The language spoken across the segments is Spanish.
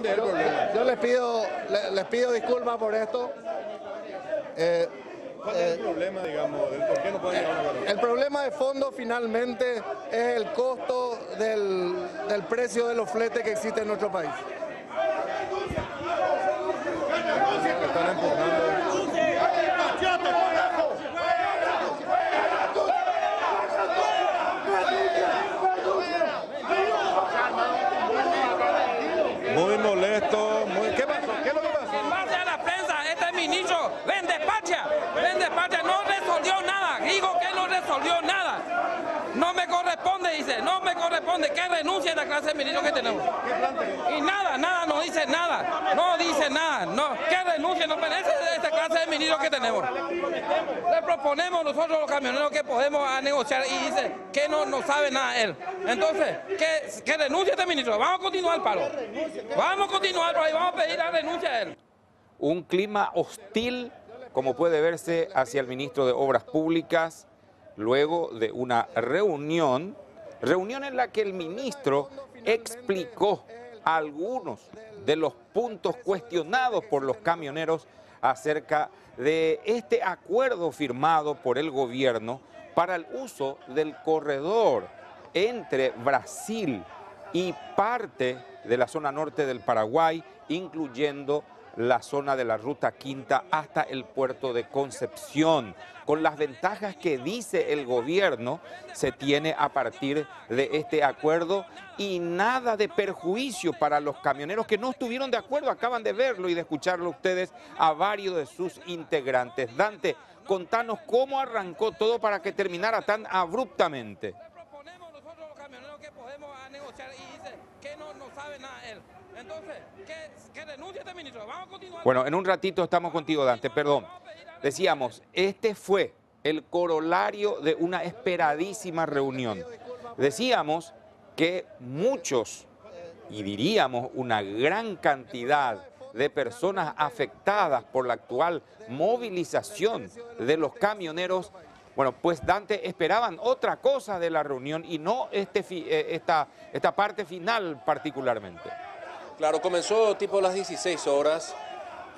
¿Dónde es el problema? Yo les pido disculpas por esto. ¿Cuál es el problema, digamos? ¿Por qué no pueden llegar a un acuerdo? El problema de fondo finalmente es el costo del precio de los fletes que existe en nuestro país. Están empujando. Muy molesto. ¿Qué pasó? ¿Qué es lo que pasó? En base a la prensa, este ministro ven despacha, no resolvió nada, digo que no resolvió nada. No me corresponde, dice, no me corresponde, que renuncie a la clase de ministro que tenemos. Y nada, no dice nada, no, que renuncie, no merece esta clase de ministro que tenemos. Le proponemos nosotros los camioneros que podemos negociar y dice que no sabe nada él. Entonces, que renuncie este ministro, vamos a continuar el paro. Vamos a continuar por ahí, vamos a pedir la renuncia a él. Un clima hostil, como puede verse, hacia el ministro de Obras Públicas, luego de una reunión en la que el ministro explicó algunos de los puntos cuestionados por los camioneros acerca de este acuerdo firmado por el gobierno para el uso del corredor entre Brasil y parte de la zona norte del Paraguay, incluyendo la zona de la Ruta Quinta hasta el puerto de Concepción, con las ventajas que dice el gobierno se tiene a partir de este acuerdo y nada de perjuicio para los camioneros que no estuvieron de acuerdo. Acaban de verlo y de escucharlo ustedes a varios de sus integrantes. Dante, contanos cómo arrancó todo para que terminara tan abruptamente. Proponemos nosotros los camioneros que podemos negociar y dice que no sabe nada él. Entonces, que renuncie este ministro, vamos a continuar. Bueno, en un ratito estamos contigo, Dante, perdón. Decíamos, este fue el corolario de una esperadísima reunión. Decíamos que muchos, y diríamos una gran cantidad de personas afectadas por la actual movilización de los camioneros, bueno, pues Dante, esperaban otra cosa de la reunión y no esta parte final particularmente. Claro, comenzó tipo a las 16 horas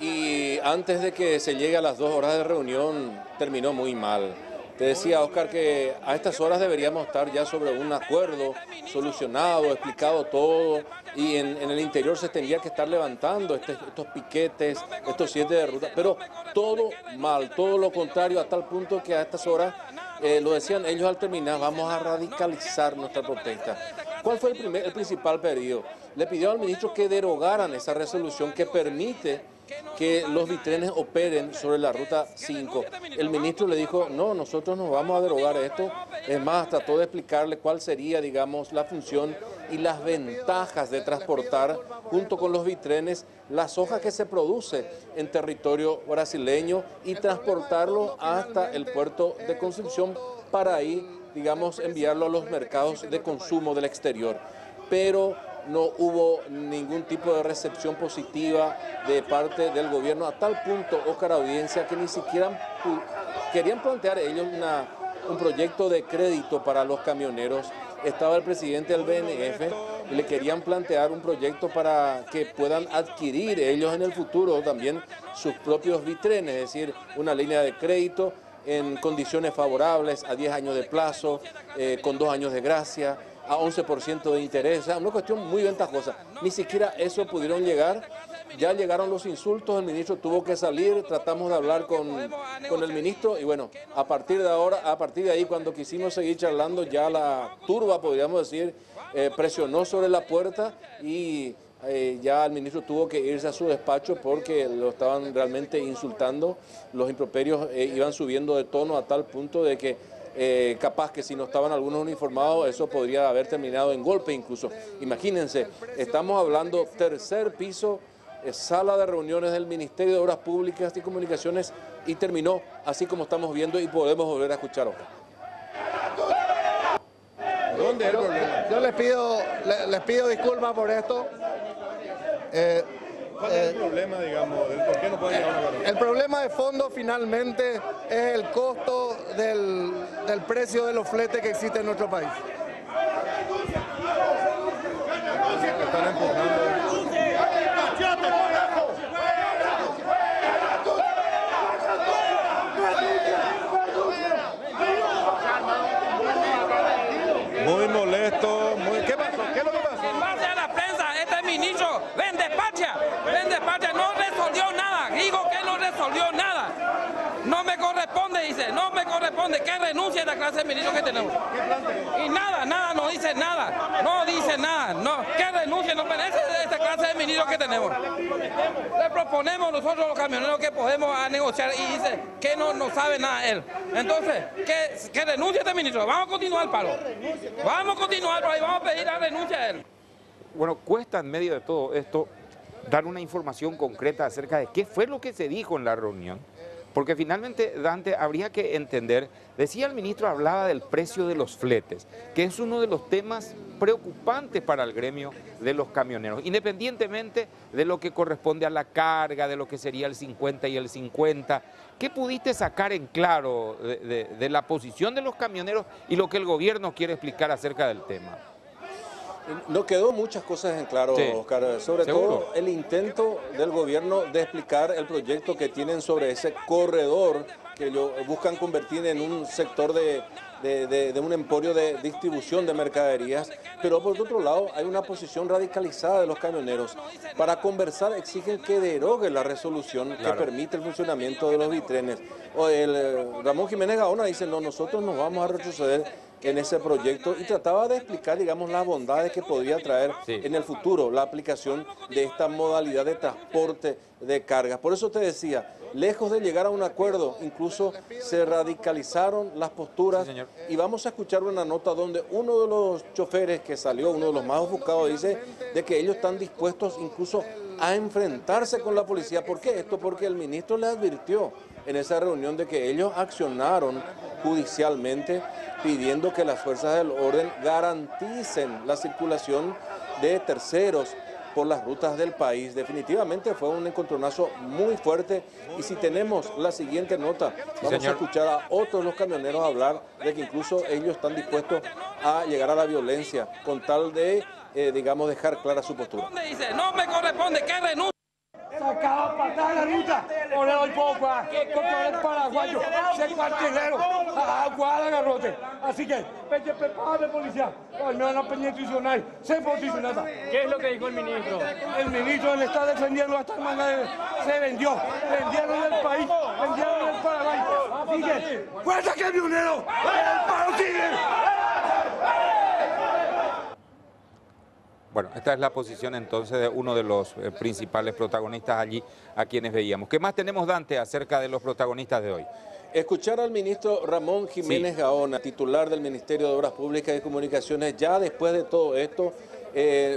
y antes de que se llegue a las 2 horas de reunión terminó muy mal. Te decía, Oscar, que a estas horas deberíamos estar ya sobre un acuerdo solucionado, explicado todo, y en el interior se tendría que estar levantando estos piquetes, estos 7 de ruta, pero todo mal, todo lo contrario, a tal punto que a estas horas, lo decían ellos al terminar, vamos a radicalizar nuestra protesta. ¿Cuál fue el principal pedido? Le pidió al ministro que derogaran esa resolución que permite que los bitrenes operen sobre la Ruta 5. El ministro le dijo, no, nosotros no vamos a derogar esto. Es más, trató de explicarle cuál sería, digamos, la función y las ventajas de transportar junto con los bitrenes las hojas que se produce en territorio brasileño y transportarlo hasta el puerto de Concepción para ahí, digamos, enviarlo a los mercados de consumo del exterior. Pero no hubo ningún tipo de recepción positiva de parte del gobierno, a tal punto, Oscar, audiencia, que ni siquiera querían plantear ellos un proyecto de crédito para los camioneros. Estaba el presidente del BNF y le querían plantear un proyecto para que puedan adquirir ellos en el futuro también sus propios bitrenes, es decir, una línea de crédito en condiciones favorables, a 10 años de plazo, con 2 años de gracia, a 11% de interés, o sea, una cuestión muy ventajosa. Ni siquiera eso pudieron llegar, ya llegaron los insultos, el ministro tuvo que salir, tratamos de hablar con el ministro y bueno, a partir de ahí, cuando quisimos seguir charlando, ya la turba, podríamos decir, presionó sobre la puerta y ya el ministro tuvo que irse a su despacho porque lo estaban realmente insultando, los improperios iban subiendo de tono a tal punto de que capaz que si no estaban algunos uniformados, eso podría haber terminado en golpe incluso. Imagínense, estamos hablando tercer piso, sala de reuniones del Ministerio de Obras Públicas y Comunicaciones y terminó así como estamos viendo y podemos volver a escuchar ahora. ¿Dónde es el problema? Yo les pido disculpas por esto. ¿Cuál es el problema, digamos? ¿Por qué no pueden llegar a un acuerdo? El problema de fondo finalmente es el costo del precio de los fletes que existe en nuestro país. Están empujando. Muy molesto, ¿qué pasó? ¿Qué es lo que pasó? En base a la prensa, este ministro vende patria, no resolvió nada, digo que no resolvió nada. No me corresponde, dice, no me corresponde, que renuncie a la clase de ministro que tenemos. Y nada, no dice nada, no, que renuncie, no merece esta clase de ministro que tenemos. Le proponemos nosotros los camioneros que podemos a negociar y dice que no sabe nada él. Entonces, que renuncie este ministro, vamos a continuar el paro. Vamos a continuar por ahí, vamos a pedir la renuncia a él. Bueno, cuesta en medio de todo esto dar una información concreta acerca de qué fue lo que se dijo en la reunión. Porque finalmente, Dante, habría que entender, decía el ministro, hablaba del precio de los fletes, que es uno de los temas preocupantes para el gremio de los camioneros, independientemente de lo que corresponde a la carga, de lo que sería el 50 y el 50. ¿Qué pudiste sacar en claro de la posición de los camioneros y lo que el gobierno quiere explicar acerca del tema? No quedó muchas cosas en claro, sí, Oscar, sobre ¿seguro? Todo el intento del gobierno de explicar el proyecto que tienen sobre ese corredor que ellos buscan convertir en un sector de un emporio de distribución de mercaderías, pero por otro lado hay una posición radicalizada de los camioneros. Para conversar exigen que derogue la resolución que permite el funcionamiento de los bitrenes. Ramón Jiménez Gaona dice, no, nosotros nos vamos a retroceder en ese proyecto y trataba de explicar, digamos, las bondades que podría traer en el futuro la aplicación de esta modalidad de transporte de cargas. Por eso te decía, lejos de llegar a un acuerdo, incluso se radicalizaron las posturas, y vamos a escuchar una nota donde uno de los choferes que salió, uno de los más ofuscados, dice de que ellos están dispuestos incluso a enfrentarse con la policía. ¿Por qué esto? Porque el ministro les advirtió en esa reunión de que ellos accionaron judicialmente pidiendo que las fuerzas del orden garanticen la circulación de terceros por las rutas del país. Definitivamente fue un encontronazo muy fuerte, y si tenemos la siguiente nota, vamos a escuchar a otros de los camioneros hablar de que incluso ellos están dispuestos a llegar a la violencia con tal de, digamos, dejar clara su postura. Dice, no me corresponde, que renuncie. Sacaba patada la ruta, o le doy poco, porque es paraguayo, soy cuartelero, aguada garrote. Así que, prepárate, policía, al menos la peña institucional, se posicionada. ¿Qué es lo que dijo el ministro? El ministro le está defendiendo hasta el se vendió, vendieron el país, vendieron el Paraguay. Así que, ¡fuerza camionero! ¡El paro sigue! Bueno, esta es la posición entonces de uno de los principales protagonistas allí a quienes veíamos. ¿Qué más tenemos, Dante, acerca de los protagonistas de hoy? Escuchar al ministro Ramón Jiménez Gaona, titular del Ministerio de Obras Públicas y Comunicaciones. Ya después de todo esto,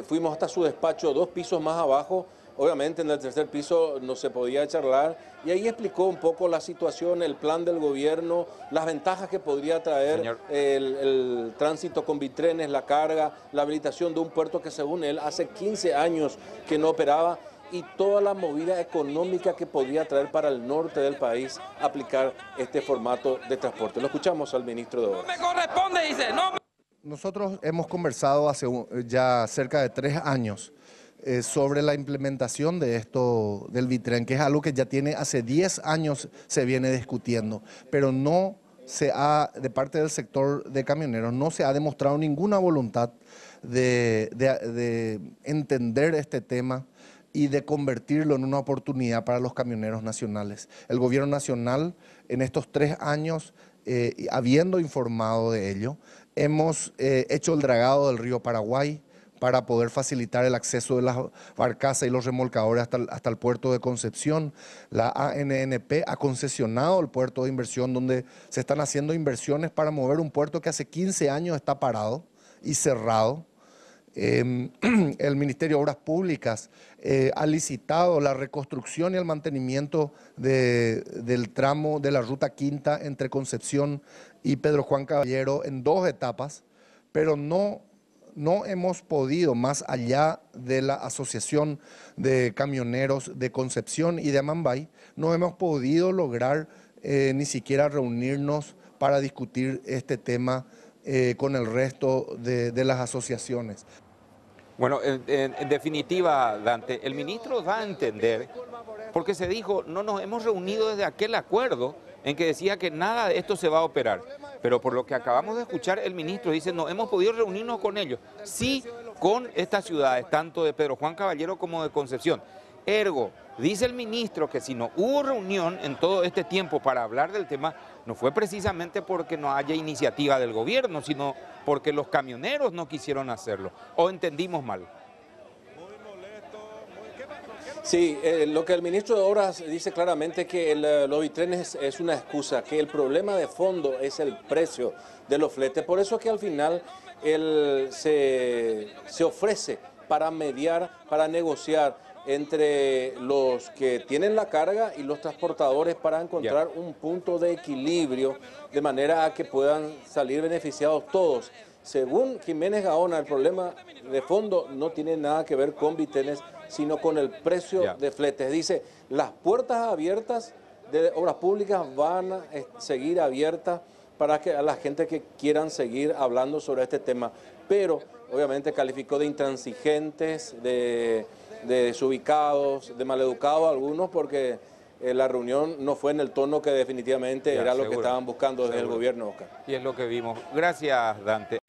fuimos hasta su despacho 2 pisos más abajo. Obviamente en el tercer piso no se podía charlar, y ahí explicó un poco la situación, el plan del gobierno, las ventajas que podría traer el tránsito con bitrenes, la carga, la habilitación de un puerto que según él hace 15 años que no operaba, y toda la movida económica que podría traer para el norte del país aplicar este formato de transporte. Lo escuchamos al ministro de Obras. No me corresponde, dice, no. Nosotros hemos conversado hace ya cerca de 3 años sobre la implementación de esto del Bitren, que es algo que ya tiene hace 10 años se viene discutiendo, pero no se ha, de parte del sector de camioneros, no se ha demostrado ninguna voluntad de entender este tema y de convertirlo en una oportunidad para los camioneros nacionales. El gobierno nacional en estos 3 años, habiendo informado de ello, hemos hecho el dragado del río Paraguay para poder facilitar el acceso de las barcazas y los remolcadores hasta el puerto de Concepción. La ANNP ha concesionado el puerto de inversión, donde se están haciendo inversiones para mover un puerto que hace 15 años está parado y cerrado. El Ministerio de Obras Públicas ha licitado la reconstrucción y el mantenimiento del tramo de la Ruta Quinta entre Concepción y Pedro Juan Caballero en 2 etapas, pero no hemos podido, más allá de la Asociación de Camioneros de Concepción y de Amambay, no hemos podido lograr ni siquiera reunirnos para discutir este tema con el resto de las asociaciones. Bueno, en definitiva, Dante, el ministro da a entender, porque se dijo, no nos hemos reunido desde aquel acuerdo en que decía que nada de esto se va a operar. Pero por lo que acabamos de escuchar, el ministro dice, no hemos podido reunirnos con ellos. Sí, con estas ciudades, tanto de Pedro Juan Caballero como de Concepción. Ergo, dice el ministro que si no hubo reunión en todo este tiempo para hablar del tema, no fue precisamente porque no haya iniciativa del gobierno, sino porque los camioneros no quisieron hacerlo. ¿O entendimos mal? Sí, lo que el ministro de Obras dice claramente que los bitrenes es una excusa, que el problema de fondo es el precio de los fletes. Por eso es que al final él se ofrece para mediar, para negociar entre los que tienen la carga y los transportadores para encontrar un punto de equilibrio de manera a que puedan salir beneficiados todos. Según Jiménez Gaona, el problema de fondo no tiene nada que ver con bitrenes, sino con el precio de fletes. Dice, las puertas abiertas de Obras Públicas van a seguir abiertas para que a la gente que quieran seguir hablando sobre este tema, pero obviamente calificó de intransigentes, de desubicados, de maleducados algunos, porque la reunión no fue en el tono que definitivamente era lo que estaban buscando desde el gobierno, Oscar. Y es lo que vimos. Gracias, Dante.